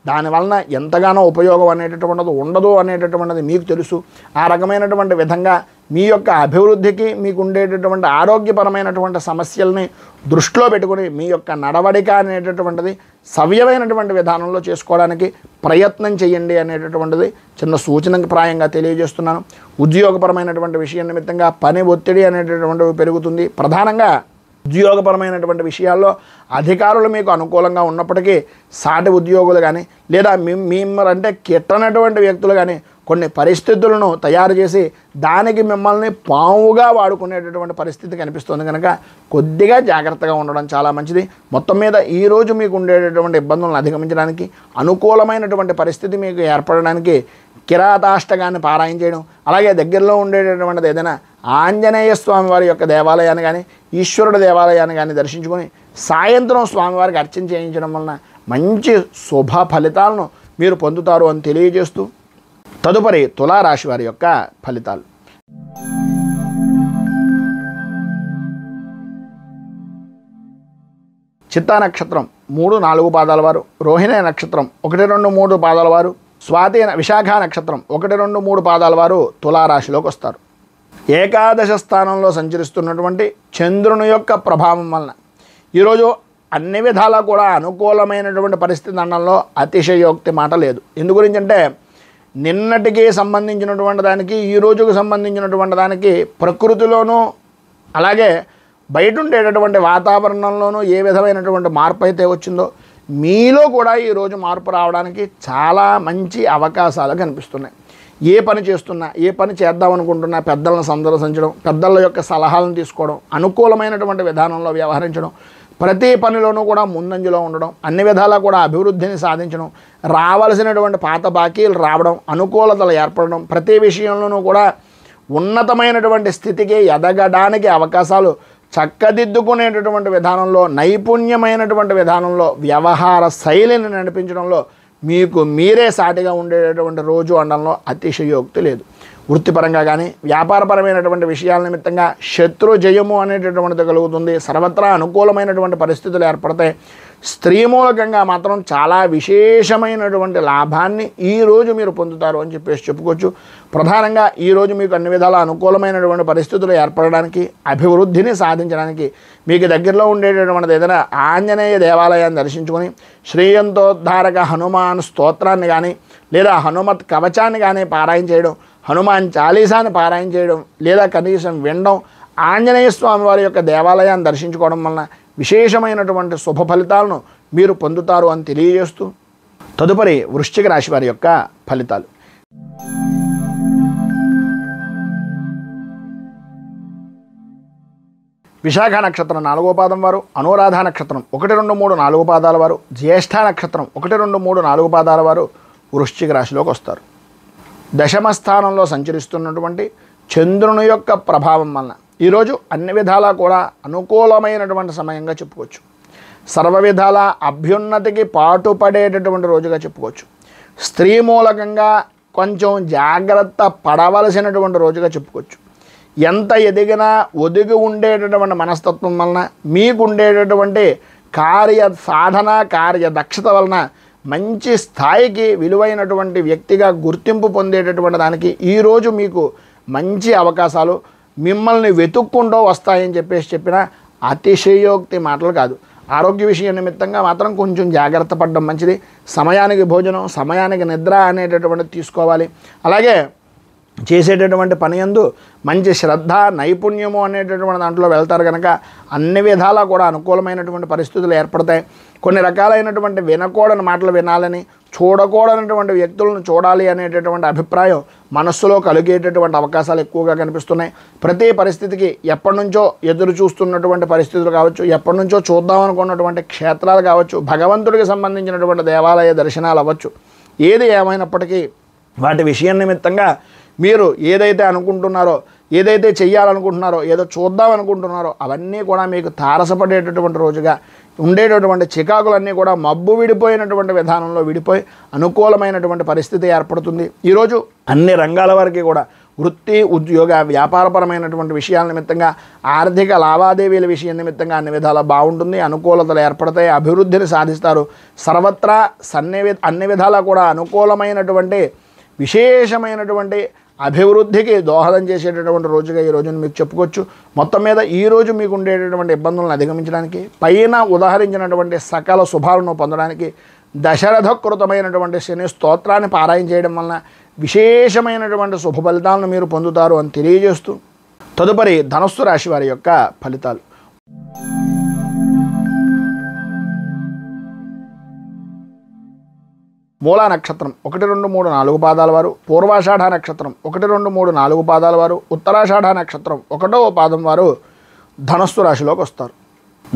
దానివలన ఎంతగానో ఉపయోగం అనేటటువంటిది ఉండదు అనేటటువంటిది మీకు తెలుసు. ఆ రకమైనటువంటి విధంగా మీ యొక్క అభివృద్ధికి, మీకు ఉండేటటువంటి ఆరోగ్యపరమైనటువంటి సమస్యల్ని దృష్టిలో పెట్టుకుని మీ యొక్క నడవడిక అనేటటువంటిది సవ్యమైనటువంటి విధానంలో చేసుకోవడానికి ప్రయత్నం చేయండి అనేటటువంటిది చిన్న సూచనకు ప్రాయంగా తెలియజేస్తున్నాను. ఉద్యోగపరమైనటువంటి విషయం నిమిత్తంగా పని ఒత్తిడి అనేటటువంటివి పెరుగుతుంది. ప్రధానంగా ఉద్యోగపరమైనటువంటి విషయాల్లో అధికారులు మీకు అనుకూలంగా ఉన్నప్పటికీ సాటి ఉద్యోగులు కానీ లేదా మిమ్మల్ని కిట్టనటువంటి వ్యక్తులు కానీ కొన్ని పరిస్థితులను తయారు చేసి దానికి మిమ్మల్ని పావుగా వాడుకునేటటువంటి పరిస్థితి కనిపిస్తుంది. కనుక కొద్దిగా జాగ్రత్తగా ఉండడం చాలా మంచిది. మొత్తం మీద ఈరోజు మీకు ఉండేటటువంటి ఇబ్బందులను అధిగమించడానికి, అనుకూలమైనటువంటి పరిస్థితి మీకు ఏర్పడడానికి కిరాతాష్టకాన్ని పారాయణ చేయడం, అలాగే దగ్గరలో ఉండేటటువంటిది ఏదైనా ఆంజనేయ స్వామి వారి యొక్క దేవాలయాన్ని కానీ ఈశ్వరుడు దేవాలయాన్ని కానీ దర్శించుకొని సాయంత్రం స్వామివారికి అర్చన చేయించడం వలన మంచి శుభ ఫలితాలను మీరు పొందుతారు అని తెలియజేస్తూ తదుపరి తులారాశి వారి యొక్క ఫలితాలు. చిత్తా నక్షత్రం 3, 4 పాదాల వారు, రోహిణి నక్షత్రం 1, 2, 3 పాదాల వారు, స్వాతి విశాఖ నక్షత్రం 1, 2, 3 పాదాల వారు తులారాశిలోకి వస్తారు. ఏకాదశ స్థానంలో సంచరిస్తున్నటువంటి చంద్రుని యొక్క ప్రభావం వలన ఈరోజు అన్ని విధాలా కూడా అనుకూలమైనటువంటి పరిస్థితి అనడంలో అతిశయోక్తి మాట లేదు. ఎందు గురించి అంటే నిన్నటికి సంబంధించినటువంటి దానికి ఈ రోజుకు సంబంధించినటువంటి దానికి ప్రకృతిలోనూ అలాగే బయట ఉండేటటువంటి వాతావరణంలోనూ ఏ విధమైనటువంటి మార్పు అయితే వచ్చిందో మీలో కూడా ఈరోజు మార్పు రావడానికి చాలా మంచి అవకాశాలు కనిపిస్తున్నాయి. ఏ పని చేస్తున్నా, ఏ పని చేద్దామనుకుంటున్నా పెద్దలను సందర్శించడం, పెద్దల యొక్క సలహాలను తీసుకోవడం, అనుకూలమైనటువంటి విధానంలో వ్యవహరించడం, ప్రతి పనిలోనూ కూడా ముందంజలో ఉండడం, అన్ని విధాలా కూడా అభివృద్ధిని సాధించడం, రావాల్సినటువంటి పాత బాకీలు రావడం, అనుకూలతలు ఏర్పడడం, ప్రతి విషయంలోనూ కూడా ఉన్నతమైనటువంటి స్థితికి ఎదగడానికి అవకాశాలు చక్కదిద్దుకునేటటువంటి విధానంలో, నైపుణ్యమైనటువంటి విధానంలో వ్యవహార శైలిని నడిపించడంలో మీకు మీరే సాటిగా ఉండేటటువంటి రోజు అనడంలో అతిశయోక్తి లేదు. వృత్తిపరంగా కానీ వ్యాపారపరమైనటువంటి విషయాల నిమిత్తంగా శత్రు జయము అనేటటువంటిది కలుగుతుంది. సర్వత్రా అనుకూలమైనటువంటి పరిస్థితులు ఏర్పడతాయి. స్త్రీ మూలకంగా మాత్రం చాలా విశేషమైనటువంటి లాభాన్ని ఈరోజు మీరు పొందుతారు అని చెప్పేసి చెప్పుకోవచ్చు. ప్రధానంగా ఈరోజు మీకు అన్ని విధాల అనుకూలమైనటువంటి పరిస్థితులు ఏర్పడడానికి, అభివృద్ధిని సాధించడానికి మీకు దగ్గరలో ఉండేటటువంటిది ఏదైనా ఆంజనేయ దేవాలయాన్ని దర్శించుకొని శ్రీయంతోద్ధారక హనుమాన్ స్తోత్రాన్ని కానీ లేదా హనుమత్ కవచాన్ని కానీ పారాయణ చేయడం, హనుమాన్ చాలీసాని పారాయణ చేయడం లేదా కనీసం వినడం, ఆంజనేయ స్వామి వారి యొక్క దేవాలయాన్ని దర్శించుకోవడం వలన విశేషమైనటువంటి శుభ ఫలితాలను మీరు పొందుతారు అని తెలియజేస్తూ తదుపరి వృశ్చిక రాశి వారి యొక్క ఫలితాలు. విశాఖ నక్షత్రం 4వ పాదం వారు, అనురాధ నక్షత్రం 1, 2, 3, 4 పాదాల వారు, జ్యేష్ఠ నక్షత్రం 1, 2, 3, 4 పాదాల వారు వృశ్చిక రాశిలోకి వస్తారు. దశమ స్థానంలో సంచరిస్తున్నటువంటి చంద్రుని యొక్క ప్రభావం వలన ఈరోజు అన్ని విధాలా కూడా అనుకూలమైనటువంటి సమయంగా చెప్పుకోవచ్చు. సర్వ విధాల అభ్యున్నతికి పాటుపడేటటువంటి రోజుగా చెప్పుకోవచ్చు. స్త్రీ మూలకంగా కొంచెం జాగ్రత్త పడవలసినటువంటి రోజుగా చెప్పుకోవచ్చు. ఎంత ఎదిగినా ఒదిగి ఉండేటటువంటి మనస్తత్వం వలన మీకు ఉండేటటువంటి కార్య సాధన కార్య దక్షత వలన మంచి స్థాయికి విలువైనటువంటి వ్యక్తిగా గుర్తింపు పొందేటటువంటి దానికి ఈరోజు మీకు మంచి అవకాశాలు మిమ్మల్ని వెతుక్కుంటూ వస్తాయని చెప్పిన అతిశయోక్తి మాటలు కాదు. ఆరోగ్య విషయం నిమిత్తంగా మాత్రం కొంచెం జాగ్రత్త పడడం మంచిది. సమయానికి భోజనం, సమయానికి నిద్ర అనేటటువంటిది తీసుకోవాలి. అలాగే చేసేటటువంటి పని యందు మంచి శ్రద్ధ, నైపుణ్యము అనేటటువంటి దాంట్లో వెళ్తారు కనుక అన్ని విధాలా కూడా అనుకూలమైనటువంటి పరిస్థితులు ఏర్పడతాయి. కొన్ని రకాలైనటువంటి వినకూడని మాటలు వినాలని, చూడకూడనటువంటి వ్యక్తులను చూడాలి అనేటటువంటి అభిప్రాయం మనస్సులో కలిగేటటువంటి అవకాశాలు ఎక్కువగా కనిపిస్తున్నాయి. ప్రతి పరిస్థితికి ఎప్పటి నుంచో ఎదురు చూస్తున్నటువంటి పరిస్థితులు కావచ్చు, ఎప్పటి నుంచో చూద్దాం అనుకున్నటువంటి క్షేత్రాలు కావచ్చు, భగవంతుడికి సంబంధించినటువంటి దేవాలయ దర్శనాలు అవ్వచ్చు, ఏది ఏమైనప్పటికీ వాటి విషయం నిమిత్తంగా మీరు ఏదైతే అనుకుంటున్నారో, ఏదైతే చెయ్యాలనుకుంటున్నారో, ఏదో చూద్దాం అనుకుంటున్నారో అవన్నీ కూడా మీకు తారసపడేటటువంటి రోజుగా ఉండేటటువంటి చికాకులన్నీ కూడా మబ్బు విడిపోయినటువంటి విధానంలో విడిపోయి అనుకూలమైనటువంటి పరిస్థితి ఏర్పడుతుంది. ఈరోజు అన్ని రంగాల వారికి కూడా వృత్తి, ఉద్యోగ, వ్యాపారపరమైనటువంటి విషయాల నిమిత్తంగా, ఆర్థిక లావాదేవీల విషయం నిమిత్తంగా అన్ని విధాలా బాగుంటుంది. అనుకూలతలు ఏర్పడతాయి, అభివృద్ధిని సాధిస్తారు. సర్వత్రా అన్ని విధాలా కూడా అనుకూలమైనటువంటి విశేషమైనటువంటి అభివృద్ధికి దోహదం చేసేటటువంటి రోజుగా ఈ రోజును మీకు చెప్పుకోవచ్చు. మొత్తం మీద ఈరోజు మీకు ఉండేటటువంటి ఇబ్బందులను అధిగమించడానికి, పైన ఉదాహరించినటువంటి సకల శుభాలను పొందడానికి దశరథకృతమైనటువంటి శని స్తోత్రాన్ని పారాయణ చేయడం వలన విశేషమైనటువంటి శుభ ఫలితాలను మీరు పొందుతారు అని తెలియజేస్తూ తదుపరి ధనుస్సు రాశి వారి యొక్క ఫలితాలు. మూలా నక్షత్రం 1, 2, 3, 4 పాదాల వారు, పూర్వాషాఢ నక్షత్రం 1, 2, 3, 4 పాదాల వారు, ఉత్తరాషాఢ నక్షత్రం 1వ పాదం వారు ధనుస్సు రాశిలోకి వస్తారు.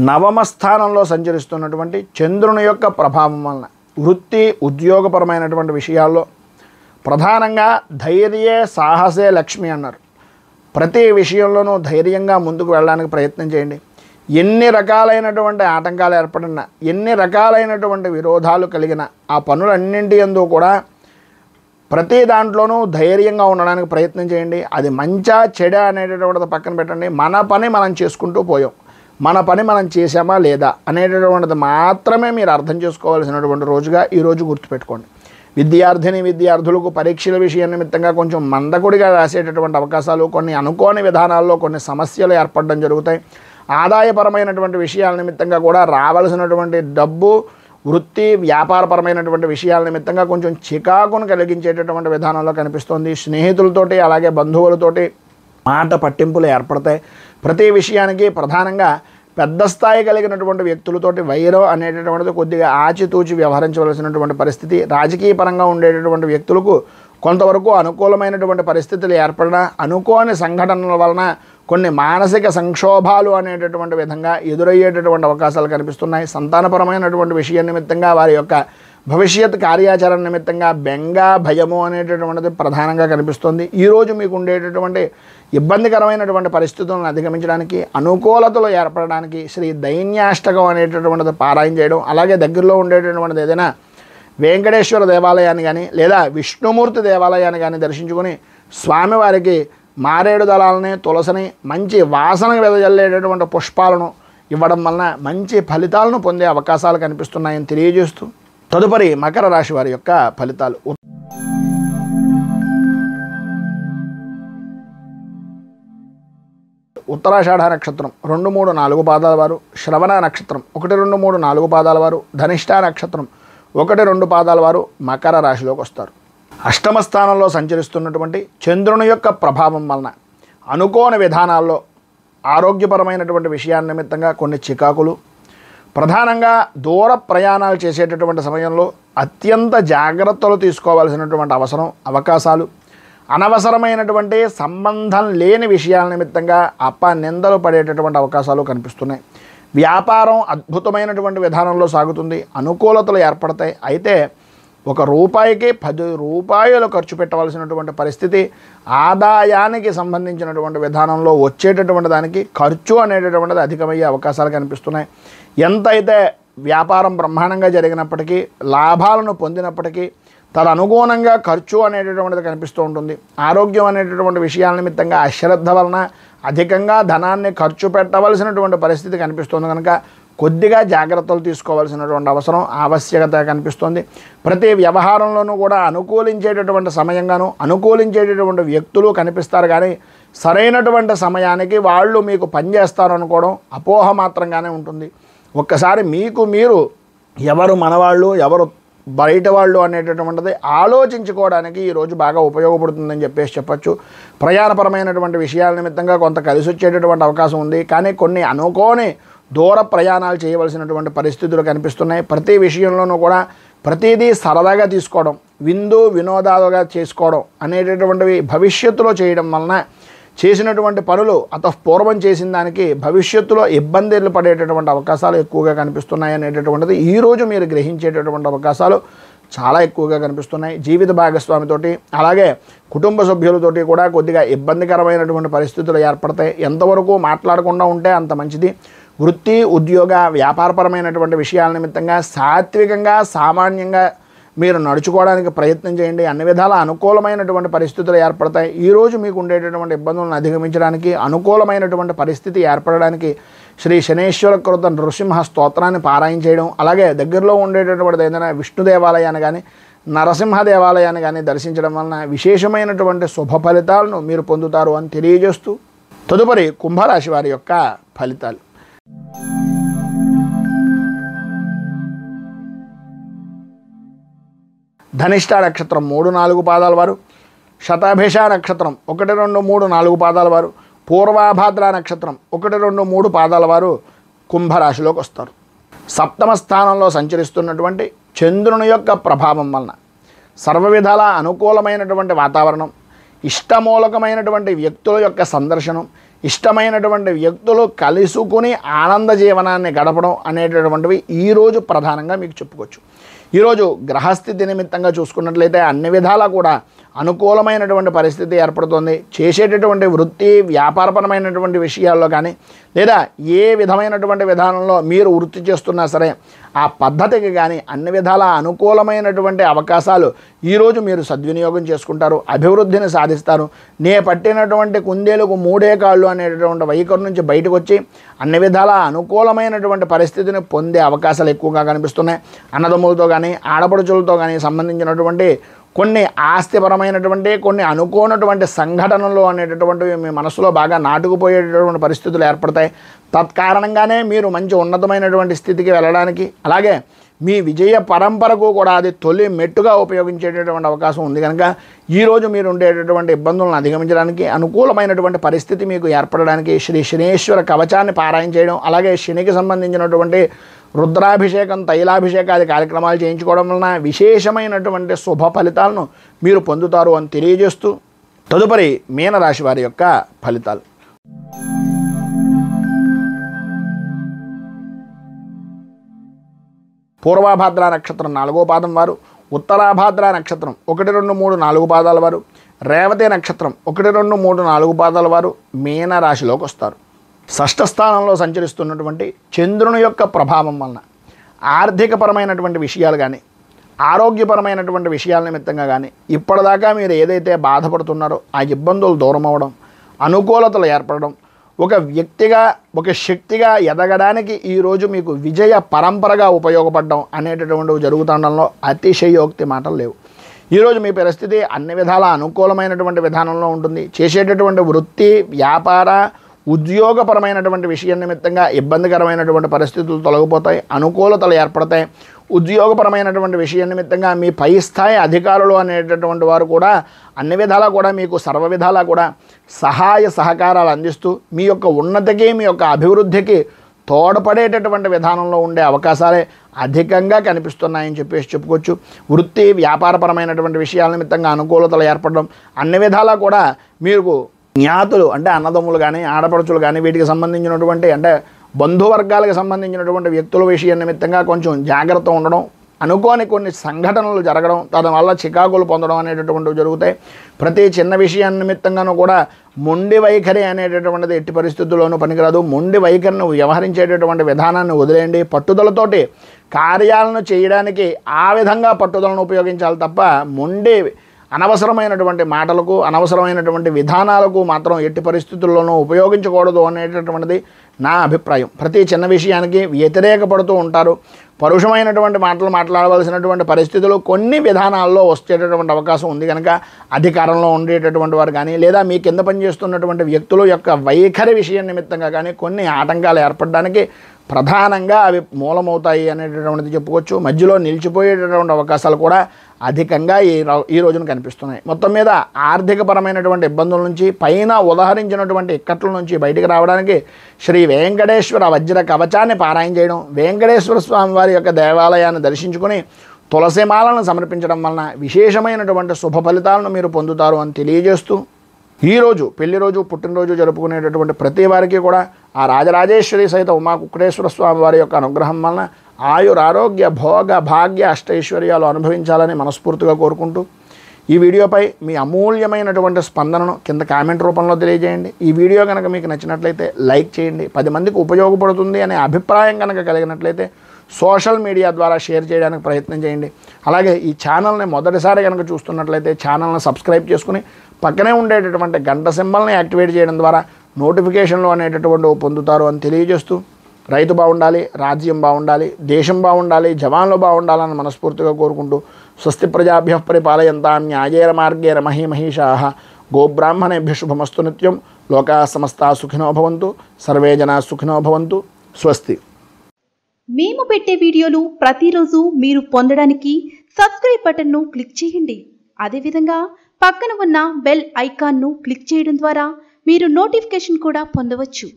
నవమ స్థానంలో సంచరిస్తున్నటువంటి చంద్రుని యొక్క ప్రభావం వలన వృత్తి, ఉద్యోగపరమైనటువంటి విషయాల్లో ప్రధానంగా ధైర్యే సాహసే లక్ష్మి అన్నారు. ప్రతి విషయంలోనూ ధైర్యంగా ముందుకు వెళ్ళడానికి ప్రయత్నం చేయండి. ఎన్ని రకాలైనటువంటి ఆటంకాలు ఏర్పడినా, ఎన్ని రకాలైనటువంటి విరోధాలు కలిగిన ఆ పనులన్నింటి యందు కూడా ప్రతి దాంట్లోనూ ధైర్యంగా ఉండడానికి ప్రయత్నం చేయండి. అది మంచా చెడా అనేటటువంటిది పక్కన పెట్టండి. మన పని మనం చేసుకుంటూ పోయాం, మన పని మనం చేసామా లేదా అనేటటువంటిది మాత్రమే మీరు అర్థం చేసుకోవాల్సినటువంటి రోజుగా ఈరోజు గుర్తుపెట్టుకోండి. విద్యార్థులకు పరీక్షల విషయం నిమిత్తంగా కొంచెం మందకొడిగా రాసేటటువంటి అవకాశాలు, కొన్ని అనుకోని విధానాల్లో కొన్ని సమస్యలు ఏర్పడడం జరుగుతాయి. ఆదాయపరమైనటువంటి విషయాల నిమిత్తంగా కూడా రావాల్సినటువంటి డబ్బు, వృత్తి, వ్యాపారపరమైనటువంటి విషయాల నిమిత్తంగా కొంచెం చికాకును కలిగించేటటువంటి విధానంలో కనిపిస్తుంది. స్నేహితులతోటి అలాగే బంధువులతోటి మాట పట్టింపులు ఏర్పడతాయి. ప్రతి విషయానికి ప్రధానంగా పెద్ద స్థాయి కలిగినటువంటి వ్యక్తులతోటి వైరం అనేటటువంటిది కొద్దిగా ఆచితూచి వ్యవహరించవలసినటువంటి పరిస్థితి. రాజకీయ పరంగా ఉండేటటువంటి వ్యక్తులకు కొంతవరకు అనుకూలమైనటువంటి పరిస్థితులు ఏర్పడిన, అనుకోని సంఘటనల వలన కొన్ని మానసిక సంక్షోభాలు అనేటటువంటి విధంగా ఎదురయ్యేటటువంటి అవకాశాలు కనిపిస్తున్నాయి. సంతానపరమైనటువంటి విషయం నిమిత్తంగా వారి యొక్క భవిష్యత్ కార్యాచరణ నిమిత్తంగా బెంగ, భయము అనేటటువంటిది ప్రధానంగా కనిపిస్తుంది. ఈరోజు మీకు ఉండేటటువంటి ఇబ్బందికరమైనటువంటి పరిస్థితులను అధిగమించడానికి, అనుకూలతలు ఏర్పడడానికి శ్రీ దైన్యాష్టకం అనేటటువంటిది పారాయణ చేయడం, అలాగే దగ్గరలో ఉండేటటువంటిది ఏదైనా వెంకటేశ్వర దేవాలయాన్ని కానీ లేదా విష్ణుమూర్తి దేవాలయాన్ని కానీ దర్శించుకొని స్వామివారికి మారేడు దళాలని, తులసిని, మంచి వాసన వెదజల్లేటటువంటి పుష్పాలను ఇవ్వడం వలన మంచి ఫలితాలను పొందే అవకాశాలు కనిపిస్తున్నాయని తెలియజేస్తూ తదుపరి మకర రాశి వారి యొక్క ఫలితాలు. ఉత్తరాషాఢ నక్షత్రం 2, 3, 4 పాదాల వారు, శ్రవణ నక్షత్రం 1, 2, 3, 4 పాదాల వారు, ధనిష్ఠ నక్షత్రం 1, 2 పాదాల వారు మకర రాశిలోకి వస్తారు. అష్టమ స్థానంలో సంచరిస్తున్నటువంటి చంద్రుని యొక్క ప్రభావం వలన అనుకోని విధానాల్లో ఆరోగ్యపరమైనటువంటి విషయాల నిమిత్తంగా కొన్ని చికాకులు, ప్రధానంగా దూర ప్రయాణాలు చేసేటటువంటి సమయంలో అత్యంత జాగ్రత్తలు తీసుకోవాల్సినటువంటి అవకాశాలు, అనవసరమైనటువంటి సంబంధం లేని విషయాల నిమిత్తంగా నిందలు పడేటటువంటి అవకాశాలు కనిపిస్తున్నాయి. వ్యాపారం అద్భుతమైనటువంటి విధానంలో సాగుతుంది, అనుకూలతలు ఏర్పడతాయి. అయితే ₹1కి 10 రూపాయలు ఖర్చు పెట్టవలసినటువంటి పరిస్థితి, ఆదాయానికి సంబంధించినటువంటి విధానంలో వచ్చేటటువంటి దానికి ఖర్చు అనేటటువంటిది అధికమయ్యే అవకాశాలు కనిపిస్తున్నాయి. ఎంతైతే వ్యాపారం బ్రహ్మాండంగా జరిగినప్పటికీ, లాభాలను పొందినప్పటికీ తదనుగుణంగా ఖర్చు అనేటటువంటిది కనిపిస్తూ ఉంటుంది. ఆరోగ్యం అనేటటువంటి విషయాల నిమిత్తంగా అశ్రద్ధ వలన అధికంగా ధనాన్ని ఖర్చు పెట్టవలసినటువంటి పరిస్థితి కనిపిస్తుంది. కనుక కొద్దిగా జాగ్రత్తలు తీసుకోవాల్సినటువంటి ఆవశ్యకత కనిపిస్తుంది. ప్రతి వ్యవహారంలోనూ కూడా అనుకూలించేటటువంటి సమయంగాను అనుకూలించేటటువంటి వ్యక్తులు కనిపిస్తారు. కానీ సరైనటువంటి సమయానికి వాళ్ళు మీకు పనిచేస్తారు అనుకోవడం అపోహ మాత్రంగానే ఉంటుంది. ఒక్కసారి మీకు మీరు ఎవరు మనవాళ్ళు, ఎవరు బయట వాళ్ళు అనేటటువంటిది ఆలోచించుకోవడానికి ఈరోజు బాగా ఉపయోగపడుతుందని చెప్పచ్చు. ప్రయాణపరమైనటువంటి విషయాల నిమిత్తంగా కొంత కలిసి వచ్చేటటువంటి అవకాశం ఉంది. కానీ కొన్ని అనుకోని దూర ప్రయాణాలు చేయవలసినటువంటి పరిస్థితులు కనిపిస్తున్నాయి. ప్రతి విషయంలోనూ కూడా ప్రతిదీ సరదాగా తీసుకోవడం, వినోదాలుగా చేసుకోవడం అనేటటువంటివి భవిష్యత్తులో చేయడం వలన చేసినటువంటి పనులు పూర్వం చేసిన దానికి భవిష్యత్తులో ఇబ్బందులు పడేటటువంటి అవకాశాలు ఎక్కువగా కనిపిస్తున్నాయి అనేటటువంటిది ఈరోజు మీరు గ్రహించేటటువంటి అవకాశాలు చాలా ఎక్కువగా కనిపిస్తున్నాయి. జీవిత భాగస్వామితోటి అలాగే కుటుంబ సభ్యులతోటి కూడా కొద్దిగా ఇబ్బందికరమైనటువంటి పరిస్థితులు ఏర్పడతాయి. ఎంతవరకు మాట్లాడకుండా ఉంటే అంత మంచిది. వృత్తి, ఉద్యోగ, వ్యాపారపరమైనటువంటి విషయాల నిమిత్తంగా సాత్వికంగా, సామాన్యంగా మీరు నడుచుకోవడానికి ప్రయత్నం చేయండి. అన్ని విధాల అనుకూలమైనటువంటి పరిస్థితులు ఏర్పడతాయి. ఈరోజు మీకు ఉండేటటువంటి ఇబ్బందులను అధిగమించడానికి, అనుకూలమైనటువంటి పరిస్థితి ఏర్పడడానికి శ్రీ శనేశ్వర కృత నృసింహ స్తోత్రాన్ని పారాయణ చేయడం, అలాగే దగ్గరలో ఉండేటటువంటి ఏదైనా విష్ణు దేవాలయాన్ని కానీ నరసింహ దేవాలయాన్ని కానీ దర్శించడం వలన విశేషమైనటువంటి శుభ ఫలితాలను మీరు పొందుతారు అని తెలియజేస్తూ తదుపరి కుంభరాశి వారి యొక్క ఫలితాలు. ధనిష్ఠ నక్షత్రం 3, 4 పాదాల వారు, శతభిష నక్షత్రం 1, 2, 3, 4 పాదాల వారు, పూర్వాభాద్ర నక్షత్రం 1, 2, 3 పాదాల వారు కుంభరాశిలోకి వస్తారు. సప్తమ స్థానంలో సంచరిస్తున్నటువంటి చంద్రుని యొక్క ప్రభావం వలన సర్వ విధాల అనుకూలమైనటువంటి వాతావరణం, ఇష్టమూలకమైనటువంటి వ్యక్తుల యొక్క సందర్శనం, ఇష్టమైనటువంటి వ్యక్తులు కలుసుకుని ఆనంద జీవనాన్ని గడపడం అనేటటువంటివి ఈరోజు ప్రధానంగా మీకు చెప్పుకోవచ్చు. ఈరోజు గ్రహస్థితి నిమిత్తంగా చూసుకున్నట్లయితే అన్ని విధాలా కూడా అనుకూలమైనటువంటి పరిస్థితి ఏర్పడుతుంది. చేసేటటువంటి వృత్తి, వ్యాపారపరమైనటువంటి విషయాల్లో కానీ లేదా ఏ విధమైనటువంటి విధానంలో మీరు వృత్తి చేస్తున్నా సరే ఆ పద్ధతికి కానీ అన్ని విధాల అనుకూలమైనటువంటి అవకాశాలు ఈరోజు మీరు సద్వినియోగం చేసుకుంటారు, అభివృద్ధిని సాధిస్తారు. నే పట్టినటువంటి కుందేలకు 3 కాళ్ళు అనేటటువంటి వైఖరి నుంచి బయటకు వచ్చి అన్ని విధాల అనుకూలమైనటువంటి పరిస్థితిని పొందే అవకాశాలు ఎక్కువగా కనిపిస్తున్నాయి. అన్నదమ్ములతో కానీ ఆడపడుచులతో కానీ సంబంధించినటువంటి కొన్ని ఆస్తిపరమైనటువంటి కొన్ని అనుకోనటువంటి సంఘటనలు అనేటటువంటివి మీ మనసులో బాగా నాటుకుపోయేటటువంటి పరిస్థితులు ఏర్పడతాయి. తత్కారణంగానే మీరు మంచి ఉన్నతమైనటువంటి స్థితికి వెళ్ళడానికి అలాగే మీ విజయ పరంపరకు కూడా అది తొలి మెట్టుగా ఉపయోగించేటటువంటి అవకాశం ఉంది. కనుక ఈరోజు మీరు ఉండేటటువంటి ఇబ్బందులను అధిగమించడానికి అనుకూలమైనటువంటి పరిస్థితి మీకు ఏర్పడడానికి శ్రీ శనేశ్వర కవచాన్ని పారాయణ చేయడం, అలాగే శనికి సంబంధించినటువంటి రుద్రాభిషేకం, తైలాభిషేకాది కార్యక్రమాలు చేయించుకోవడం వలన విశేషమైనటువంటి శుభ ఫలితాలను మీరు పొందుతారు అని తెలియజేస్తూ తదుపరి మీనరాశి వారి యొక్క ఫలితాలు. పూర్వాభాద్ర నక్షత్రం 4వ పాదం వారు, ఉత్తరాభాద్ర నక్షత్రం 1, 2, 3, 4 పాదాల వారు, రేవతి నక్షత్రం 1, 2, 3, 4 పాదాల వారు మీనరాశిలోకి వస్తారు. షష్ఠ స్థానంలో సంచరిస్తున్నటువంటి చంద్రుని యొక్క ప్రభావం వలన ఆర్థికపరమైనటువంటి విషయాలు కానీ ఆరోగ్యపరమైనటువంటి విషయాల నిమిత్తంగా కానీ ఇప్పటిదాకా మీరు ఏదైతే బాధపడుతున్నారో ఆ ఇబ్బందులు దూరం అవ్వడం, అనుకూలతలు ఏర్పడడం, ఒక వ్యక్తిగా ఒక శక్తిగా ఎదగడానికి ఈరోజు మీకు విజయ పరంపరగా ఉపయోగపడడం అనేటటువంటివి జరుగుతుండడంలో అతిశయోక్తి మాటలు లేవు. ఈరోజు మీ పరిస్థితి అన్ని విధాల అనుకూలమైనటువంటి విధానంలో ఉంటుంది. చేసేటటువంటి వృత్తి, వ్యాపార, ఉద్యోగపరమైనటువంటి విషయం నిమిత్తంగా ఇబ్బందికరమైనటువంటి పరిస్థితులు తొలగిపోతాయి, అనుకూలతలు ఏర్పడతాయి. ఉద్యోగపరమైనటువంటి విషయం నిమిత్తంగా మీ పై స్థాయి అధికారులు అనేటటువంటి వారు కూడా అన్ని విధాలా కూడా మీకు సర్వ విధాలా కూడా సహాయ సహకారాలు అందిస్తూ మీ యొక్క ఉన్నతికి, మీ యొక్క అభివృద్ధికి తోడ్పడేటటువంటి విధానంలో ఉండే అవకాశాలే అధికంగా కనిపిస్తున్నాయని చెప్పేసి చెప్పుకోవచ్చు. వృత్తి వ్యాపారపరమైనటువంటి విషయాల నిమిత్తంగా అనుకూలతలు ఏర్పడడం, అన్ని విధాలా కూడా మీకు జ్ఞాతులు అంటే అన్నదమ్ములు కానీ ఆడపడుచులు కానీ వీటికి సంబంధించినటువంటి అంటే బంధువర్గాలకు సంబంధించినటువంటి వ్యక్తుల విషయం నిమిత్తంగా కొంచెం జాగ్రత్త ఉండడం, అనుకోని కొన్ని సంఘటనలు జరగడం, దానివల్ల చికాకులు పొందడం అనేటటువంటివి జరుగుతాయి. ప్రతి చిన్న విషయం నిమిత్తంగానూ కూడా మొండి వైఖరి అనేటటువంటిది ఎట్టి పరిస్థితుల్లోనూ పనికిరాదు. మొండి వైఖరిని వ్యవహరించేటటువంటి విధానాన్ని వదిలేయండి. పట్టుదలతోటి కార్యాలను చేయడానికి ఆ విధంగా పట్టుదలను ఉపయోగించాలి తప్ప మొండి అనవసరమైనటువంటి మాటలకు, అనవసరమైనటువంటి విధానాలకు మాత్రం ఎట్టి పరిస్థితుల్లోనూ ఉపయోగించకూడదు అనేటటువంటిది నా అభిప్రాయం. ప్రతి చిన్న విషయానికి వ్యతిరేకపడుతూ ఉంటారు. పరుషమైనటువంటి మాటలు మాట్లాడవలసినటువంటి పరిస్థితులు కొన్ని విధానాల్లో వచ్చేటటువంటి అవకాశం ఉంది కనుక అధికారంలో ఉండేటటువంటి వారు కానీ లేదా మీ కింద పనిచేస్తున్నటువంటి వ్యక్తుల యొక్క వైఖరి విషయం నిమిత్తంగా కానీ కొన్ని ఆటంకాలు ఏర్పడడానికి ప్రధానంగా అవి మూలమవుతాయి అనేటటువంటిది చెప్పుకోవచ్చు. మధ్యలో నిలిచిపోయేటటువంటి అవకాశాలు కూడా అధికంగా ఈ రోజున కనిపిస్తున్నాయి. మొత్తం మీద ఆర్థికపరమైనటువంటి ఇబ్బందుల నుంచి పైన ఉదహరించినటువంటి ఇక్కట్ల నుంచి బయటికి రావడానికి శ్రీ వెంకటేశ్వర వజ్ర కవచాన్ని పారాయణ చేయడం, వెంకటేశ్వర స్వామి వారి యొక్క దేవాలయాన్ని దర్శించుకుని తులసిమాలను సమర్పించడం వలన విశేషమైనటువంటి శుభ ఫలితాలను మీరు పొందుతారు అని తెలియజేస్తూ, ఈరోజు పెళ్లి రోజు, పుట్టినరోజు జరుపుకునేటటువంటి ప్రతి వారికి కూడా ఆ రాజరాజేశ్వరి సహిత ఉమా కుక్కటేశ్వర స్వామి వారి యొక్క అనుగ్రహం వలన ఆయురారోగ్య భోగ భాగ్య అష్టైశ్వర్యాలు అనుభవించాలని మనస్ఫూర్తిగా కోరుకుంటూ ఈ వీడియోపై మీ అమూల్యమైనటువంటి స్పందనను కింద కామెంట్ రూపంలో తెలియజేయండి. ఈ వీడియో కనుక మీకు నచ్చినట్లయితే లైక్ చేయండి. 10 మందికి ఉపయోగపడుతుంది అనే అభిప్రాయం కనుక కలిగినట్లయితే సోషల్ మీడియా ద్వారా షేర్ చేయడానికి ప్రయత్నం చేయండి. అలాగే ఈ ఛానల్ని మొదటిసారి కనుక చూస్తున్నట్లయితే ఛానల్ని సబ్స్క్రైబ్ చేసుకుని పక్కనే ఉండేటటువంటి గంట సింబల్ని యాక్టివేట్ చేయడం ద్వారా నోటిఫికేషన్లు అనేటటువంటివి పొందుతారు అని తెలియజేస్తూ, రైతు బాగుండాలి, రాజ్యం బాగుండాలి, దేశం బాగుండాలి, జవాన్లు బాగుండాలని మనస్ఫూర్తిగా కోరుకుంటూ స్వస్తి ప్రజాభ్యః పరిపాలయంతాం న్యాయేన మార్గేణ మహీమహీషాః గోబ్రాహ్మణేభ్యః శుభమస్తు నిత్యం. లోకాః సమస్తాః సుఖినో భవంతు, సర్వే జనాః సుఖినో భవంతు. స్వస్తి. మేము పెట్టే వీడియోలు ప్రతిరోజు మీరు పొందడానికి సబ్స్క్రైబ్ బటన్ను క్లిక్ చేయండి. అదేవిధంగా పక్కన ఉన్న బెల్ ఐకాన్ను క్లిక్ చేయడం ద్వారా మీరు నోటిఫికేషన్ కూడా పొందవచ్చు.